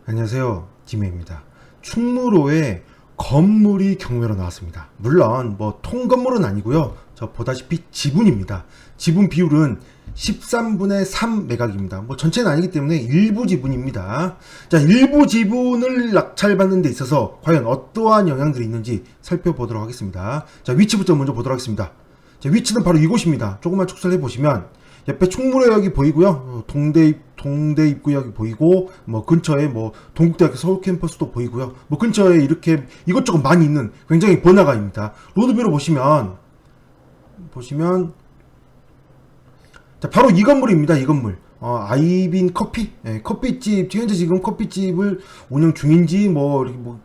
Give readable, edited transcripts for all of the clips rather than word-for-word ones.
안녕하세요, 김혜입니다. 충무로에 건물이 경매로 나왔습니다. 물론 뭐 통건물은 아니고요. 저 보다시피 지분입니다. 지분 비율은 13분의 3 매각입니다. 뭐 전체는 아니기 때문에 일부 지분입니다. 자, 일부 지분을 낙찰받는 데 있어서 과연 어떠한 영향들이 있는지 살펴보도록 하겠습니다. 자, 위치부터 먼저 보도록 하겠습니다. 자, 위치는 바로 이곳입니다. 조금만 축소를 해보시면 옆에 충무로역이 보이고요. 동대 입구역이 보이고, 뭐 근처에 뭐 동국대학교 서울 캠퍼스도 보이고요. 뭐 근처에 이렇게 이것저것 많이 있는 굉장히 번화가입니다. 로드뷰로 보시면 자, 바로 이 건물입니다. 이 건물. 아이빈 커피? 예, 커피집, 현재 지금 커피집을 운영 중인지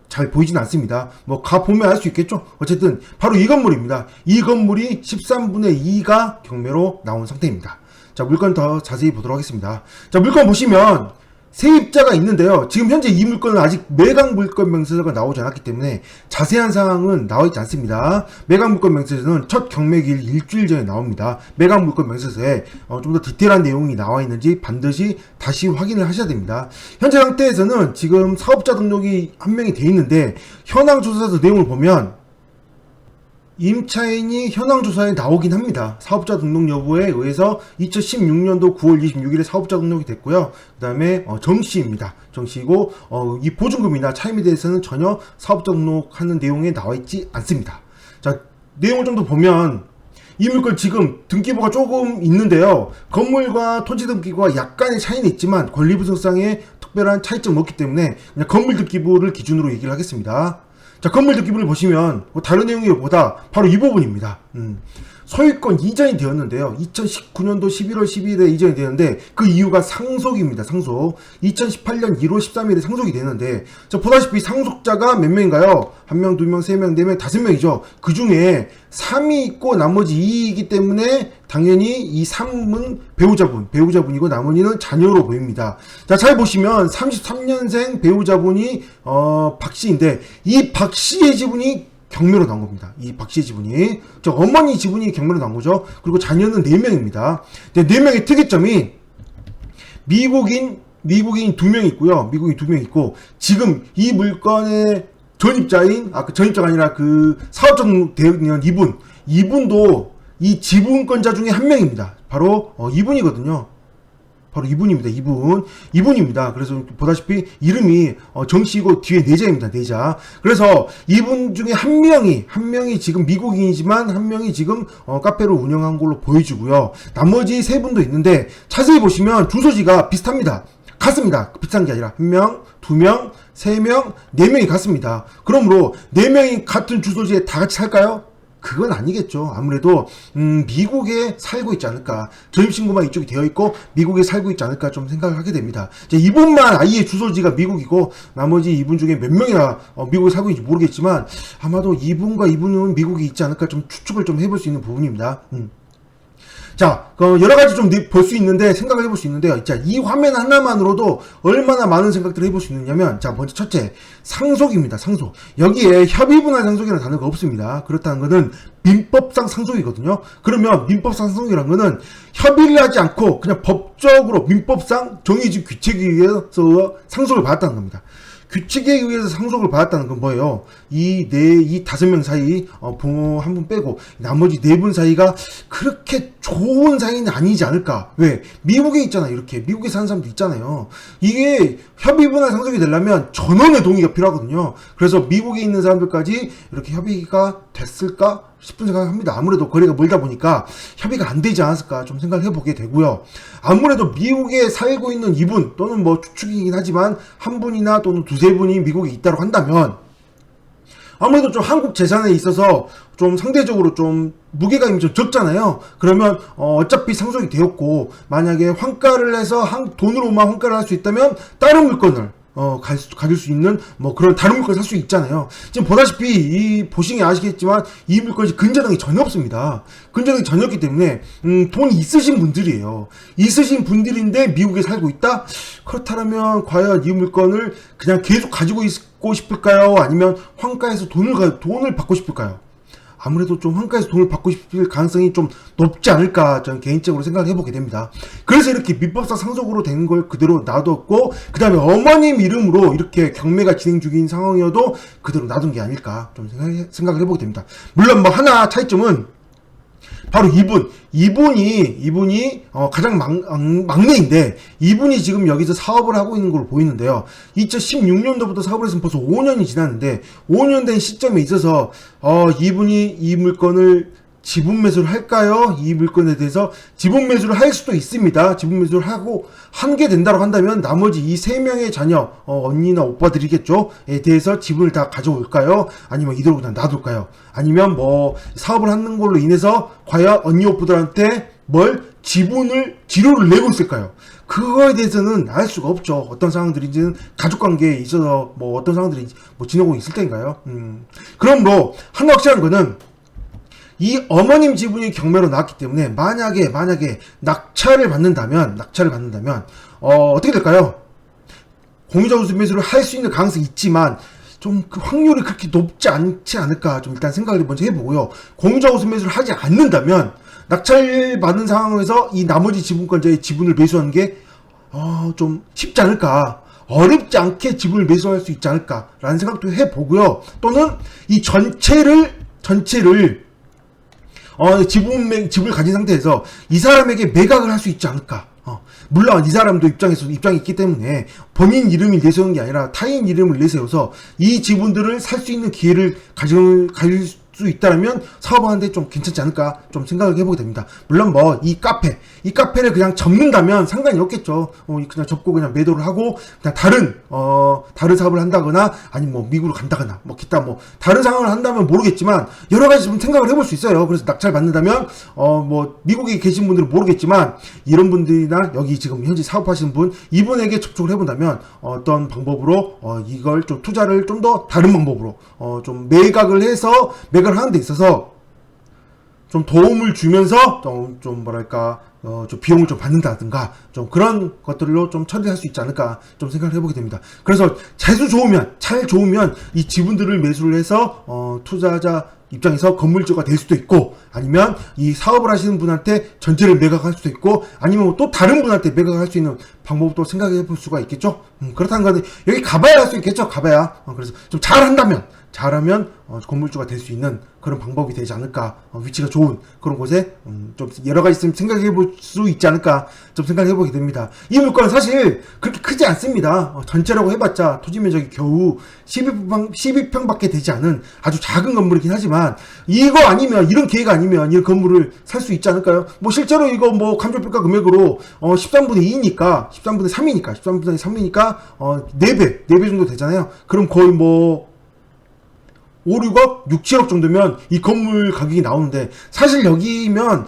잘 보이진 않습니다. 뭐 가보면 알 수 있겠죠? 어쨌든 바로 이 건물입니다. 이 건물이 13분의 2가 경매로 나온 상태입니다. 자, 물건 더 자세히 보도록 하겠습니다. 자, 물건 보시면 세입자가 있는데요. 지금 현재 이 물건은 아직 매각 물건 명세서가 나오지 않았기 때문에 자세한 사항은 나와 있지 않습니다. 매각 물건 명세서는 첫 경매기일 일주일 전에 나옵니다. 매각 물건 명세서에 좀 더 디테일한 내용이 나와 있는지 반드시 다시 확인을 하셔야 됩니다. 현재 상태에서는 지금 사업자 등록이 한 명이 돼 있는데 현황 조사서 내용을 보면 임차인이 현황조사에 나오긴 합니다. 사업자 등록 여부에 의해서 2016년도 9월 26일에 사업자 등록이 됐고요. 그 다음에 정씨입니다. 정씨이고 이 보증금이나 차임에 대해서는 전혀 사업자 등록하는 내용에 나와 있지 않습니다. 자, 내용을 좀 더 보면 이 물건 지금 등기부가 조금 있는데요. 건물과 토지 등기부가 약간의 차이는 있지만 권리분석상의 특별한 차이점은 없기 때문에 그냥 건물 등기부를 기준으로 얘기를 하겠습니다. 자, 건물 등기부를 보시면 다른 내용보다 바로 이 부분입니다. 소유권 이전이 되었는데요. 2019년도 11월 12일에 이전이 되는데 그 이유가 상속입니다. 상속. 2018년 1월 13일에 상속이 되는데 자, 보다시피 상속자가 몇 명인가요? 1명, 2명, 3명, 4명, 5명이죠. 그 중에 3이 있고 나머지 2이기 때문에 당연히 이 3은 배우자분이고 나머지는 자녀로 보입니다. 자, 잘 보시면 33년생 배우자분이 박씨인데 이 박씨의 지분이 경매로 나온 겁니다. 이 박씨의 지분이. 저 어머니 지분이 경매로 나온 거죠. 그리고 자녀는 4명입니다. 4명의 특이점이 미국인 2명 있고요. 미국인 2명 있고, 지금 이 물건의 전입자인, 전입자가 아니라 그 사업자 되어 있는 이분도 이 지분권자 중에 한 명입니다. 바로 이분이거든요. 바로 이분입니다. 이분입니다. 그래서 보다시피 이름이 정씨고 뒤에 내자입니다. 내자. 그래서 이분 중에 한 명이 지금 미국인이지만 한 명이 지금 카페를 운영한 걸로 보여지고요. 나머지 세 분도 있는데 자세히 보시면 주소지가 비슷합니다. 같습니다. 비슷한 게 아니라 1명, 2명, 3명, 4명이 같습니다. 그러므로 4명이 같은 주소지에 다 같이 살까요? 그건 아니겠죠. 아무래도 미국에 살고 있지 않을까. 전입신고만 이쪽이 되어 있고 미국에 살고 있지 않을까 좀 생각을 하게 됩니다. 이제 이분만 아예 주소지가 미국이고 나머지 이분 중에 몇 명이나 미국에 살고 있는지 모르겠지만 아마도 이분과 이분은 미국에 있지 않을까 좀 추측을 좀 해볼 수 있는 부분입니다. 자, 여러 가지 좀 볼 수 있는데, 생각을 해볼 수 있는데요. 자, 이 화면 하나만으로도 얼마나 많은 생각들을 해볼 수 있느냐면, 자, 먼저 첫째, 상속입니다. 상속. 여기에 협의분할 상속이라는 단어가 없습니다. 그렇다는 것은 민법상 상속이거든요. 그러면 민법상 상속이라는 것은 협의를 하지 않고 그냥 법적으로 민법상 정해진 규칙에 의해서 상속을 받았다는 겁니다. 규칙에 의해서 상속을 받았다는 건 뭐예요? 이 5명 사이, 부모 한 분 빼고, 나머지 4분 사이가 그렇게 좋은 사이는 아니지 않을까? 왜? 미국에 있잖아요, 이렇게. 미국에 사는 사람도 있잖아요. 이게 협의분할 상속이 되려면 전원의 동의가 필요하거든요. 그래서 미국에 있는 사람들까지 이렇게 협의가 됐을까? 싶은 생각을 합니다. 아무래도 거리가 멀다 보니까 협의가 안 되지 않았을까 좀 생각을 해보게 되고요. 아무래도 미국에 살고 있는 이분 또는 뭐 추측이긴 하지만 한 분이나 또는 두세 분이 미국에 있다고 한다면 아무래도 좀 한국 재산에 있어서 좀 상대적으로 좀 무게감이 좀 적잖아요. 그러면 어차피 상속이 되었고 만약에 환가를 해서 돈으로만 환가를 할 수 있다면 다른 물건을 가질 수 있는 그런 다른 물건 살 수 있잖아요. 지금 보다시피 보시면 아시겠지만 이 물건이 근저당이 전혀 없습니다. 근저당이 전혀 없기 때문에 돈이 있으신 분들이에요. 있으신 분들인데 미국에 살고 있다? 그렇다면 과연 이 물건을 그냥 계속 가지고 있고 싶을까요? 아니면 환가해서 돈을 받고 싶을까요? 아무래도 좀 환가에서 돈을 받고 싶을 가능성이 좀 높지 않을까 저는 개인적으로 생각을 해보게 됩니다. 그래서 이렇게 민법상 상속으로 된 걸 그대로 놔뒀고 그 다음에 어머님 이름으로 이렇게 경매가 진행 중인 상황이어도 그대로 놔둔 게 아닐까 좀 생각을 해보게 됩니다. 물론 뭐 하나 차이점은 바로 이분이 가장 막내인데 이분이 지금 여기서 사업을 하고 있는 걸로 보이는데요. 2016년도부터 사업을 했으면 벌써 5년이 지났는데 5년 된 시점에 있어서 이분이 이 물건을 지분 매수를 할까요? 이 물건에 대해서 지분 매수를 할 수도 있습니다. 지분 매수를 하게 된다고 한다면 나머지 이 3명의 자녀, 언니나 오빠들이겠죠?에 대해서 지분을 다 가져올까요? 아니면 이대로 그냥 놔둘까요? 아니면 뭐 사업을 하는 걸로 인해서 과연 언니 오빠들한테 지료를 내고 있을까요? 그거에 대해서는 알 수가 없죠. 어떤 상황들인지는 가족관계에 있어서 뭐 어떤 상황들이 뭐 지내고 있을 텐가요? 그러므로 하나 확실한 거는 이 어머님 지분이 경매로 나왔기 때문에 만약에 낙찰을 받는다면 어떻게 될까요? 공유자 우수 매수를 할 수 있는 가능성이 있지만 좀 그 확률이 그렇게 높지 않지 않을까 좀 일단 생각을 먼저 해보고요. 공유자 우수 매수를 하지 않는다면 낙찰 받는 상황에서 이 나머지 지분권자의 지분을 매수하는 게 좀 쉽지 않을까. 어렵지 않게 지분을 매수할 수 있지 않을까라는 생각도 해보고요. 또는 이 전체를 지분을 가진 상태에서 이 사람에게 매각을 할 수 있지 않을까. 물론 이 사람도 입장이 있기 때문에 본인 이름을 내세우는 게 아니라 타인 이름을 내세워서 이 지분들을 살 수 있는 기회를 가질 수 있다면 사업하는데 좀 괜찮지 않을까 좀 생각을 해보게 됩니다. 물론 뭐 이 카페를 그냥 접는다면 상관이 없겠죠. 그냥 접고 그냥 매도를 하고 그냥 다른 사업을 한다거나 아니면 뭐 미국으로 간다거나 뭐 기타 뭐 다른 상황을 한다면 모르겠지만 여러 가지 좀 생각을 해볼 수 있어요. 그래서 낙찰 받는다면 뭐 미국에 계신 분들은 모르겠지만 이런 분들이나 여기 지금 현재 사업하시는 분 이분에게 접촉을 해본다면 어떤 방법으로 이걸 좀 투자를 좀 더 다른 방법으로 좀 매각을 하는 데 있어서 좀 도움을 주면서 좀 뭐랄까 좀 비용을 좀 받는다든가 좀 그런 것들로 좀 처리할 수 있지 않을까 좀 생각을 해보게 됩니다. 그래서 잘 좋으면 이 지분들을 매수를 해서 투자자 입장에서 건물주가 될 수도 있고 아니면 이 사업을 하시는 분한테 전체를 매각할 수도 있고 아니면 또 다른 분한테 매각할 수 있는 방법도 생각해 볼 수가 있겠죠. 그렇다는 거는 여기 가봐야 할 수 있겠죠. 그래서 좀 잘하면 건물주가 될 수 있는 그런 방법이 되지 않을까. 위치가 좋은 그런 곳에 좀 여러 가지 있으면 생각해 볼 수 있지 않을까 좀 생각해 보게 됩니다. 이 물건은 사실 그렇게 크지 않습니다. 전체라고 해봤자 토지 면적이 겨우 12평밖에 되지 않은 아주 작은 건물이긴 하지만 이런 기회가 아니면 이 건물을 살 수 있지 않을까요? 뭐 실제로 이거 뭐 감정평가 금액으로 13분의 2니까 13분의 3이니까 4배 정도 되잖아요. 그럼 거의 뭐 5, 6억, 6, 7억 정도면 이 건물 가격이 나오는데 사실 여기면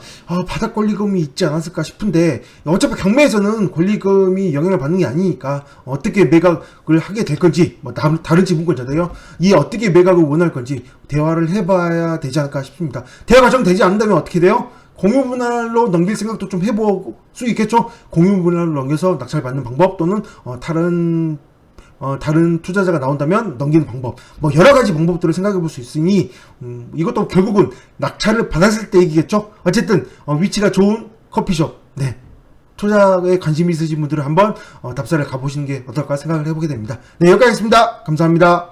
바닥 권리금이 있지 않았을까 싶은데 어차피 경매에서는 권리금이 영향을 받는 게 아니니까 어떻게 매각을 하게 될 건지 뭐 다른 지분권자들요 이 어떻게 매각을 원할 건지 대화를 해봐야 되지 않을까 싶습니다. 대화 과정 되지 않는다면 어떻게 돼요? 공유분할로 넘길 생각도 좀 해볼 수 있겠죠. 공유분할로 넘겨서 낙찰받는 방법 또는 다른 투자자가 나온다면 넘기는 방법 뭐 여러가지 방법들을 생각해 볼 수 있으니 이것도 결국은 낙찰을 받았을 때 얘기겠죠. 어쨌든 위치가 좋은 커피숍 투자에 관심이 있으신 분들은 한번 답사를 가보시는 게 어떨까 생각을 해보게 됩니다. 여기까지 있습니다. 감사합니다.